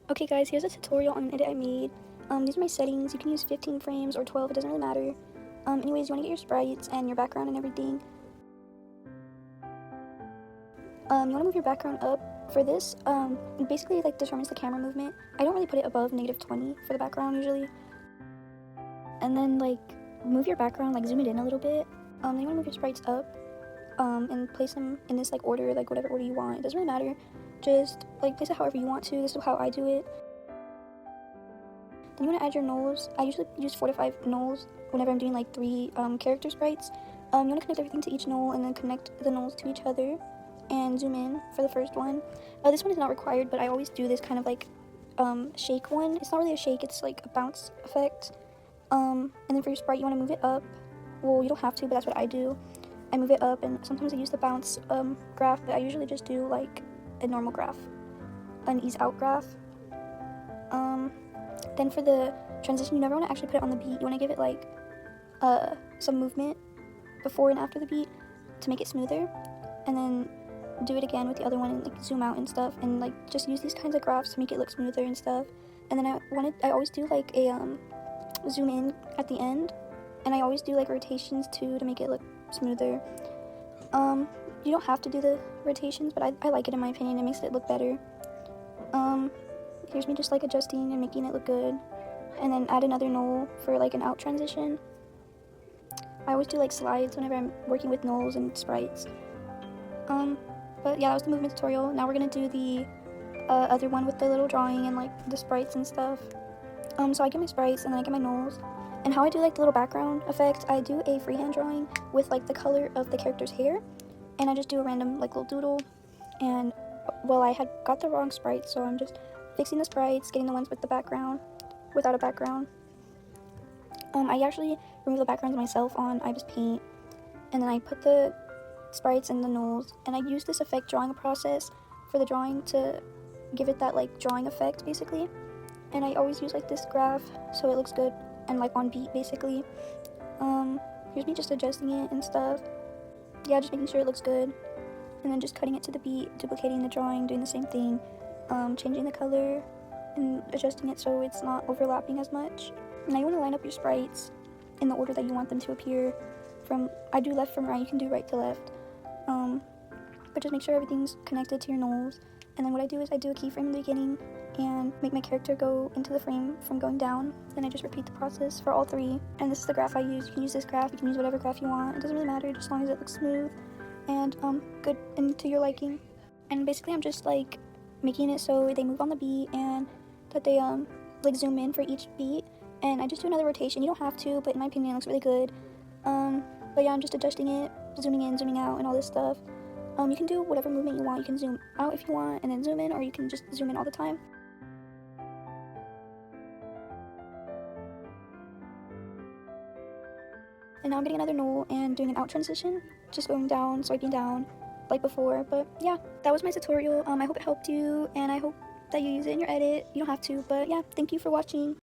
Okay guys, here's a tutorial on an edit I made. These are my settings. You can use 15 frames or 12, it doesn't really matter. Anyways, you want to get your sprites and your background and everything. You want to move your background up. For this, it basically like determines the camera movement. I don't really put it above -20 for the background usually. And then like move your background, like zoom it in a little bit. Then you want to move your sprites up, and place them in this like order, like whatever order you want. It doesn't really matter. Just like place it however you want to. This is how I do it. Then you want to add your nulls. I usually use 4 to 5 nulls whenever I'm doing like 3 character sprites. You want to connect everything to each null and then connect the nulls to each other and zoom in for the first one. This one is not required, but I always do this kind of like shake one. It's not really a shake, it's like a bounce effect. And then for your sprite, you want to move it up. Well, you don't have to, but that's what I do. I move it up, and sometimes I use the bounce graph, but I usually just do like a normal graph, an ease out graph. Then for the transition, you never want to actually put it on the beat. You want to give it like some movement before and after the beat to make it smoother, and then do it again with the other one and like zoom out and stuff, and like just use these kinds of graphs to make it look smoother and stuff. And then I always do like a zoom in at the end, and I always do like rotations too to make it look smoother. You don't have to do the rotations, but I like it in my opinion. It makes it look better. Here's me just like adjusting and making it look good, and then add another null for like an out transition. I always do like slides whenever I'm working with nulls and sprites. But yeah, that was the movement tutorial. Now we're gonna do the other one with the little drawing and like the sprites and stuff. So I get my sprites and then I get my nulls. And how I do like the little background effect, I do a freehand drawing with like the color of the character's hair, and I just do a random like little doodle. And well, I had got the wrong sprite, so I'm just fixing the sprites, getting the ones with the background, without a background. I actually remove the backgrounds myself on I just paint, and then I put the sprites and the nulls, and I use this effect drawing process for the drawing to give it that like drawing effect basically. And I always use like this graph so it looks good and like on beat basically. Here's me just adjusting it and stuff. Yeah, just making sure it looks good, and then just cutting it to the beat, duplicating the drawing, doing the same thing, changing the color and adjusting it so it's not overlapping as much. Now you want to line up your sprites in the order that you want them to appear. I do left from right, you can do right to left. But just make sure everything's connected to your nulls. And then what I do is I do a keyframe in the beginning and make my character go into the frame from going down. Then I just repeat the process for all 3. And this is the graph I use. You can use this graph, you can use whatever graph you want. It doesn't really matter, just as long as it looks smooth and good and to your liking. And basically I'm just like making it so they move on the beat and that they like zoom in for each beat. And I just do another rotation. You don't have to, but in my opinion it looks really good. But yeah, I'm just adjusting it, zooming in, zooming out, and all this stuff. You can do whatever movement you want. You can zoom out if you want, and then zoom in, or you can just zoom in all the time. And now I'm getting another null and doing an out transition, just going down, swiping down, like before. But yeah, that was my tutorial. I hope it helped you, and I hope that you use it in your edit. You don't have to, but yeah, thank you for watching.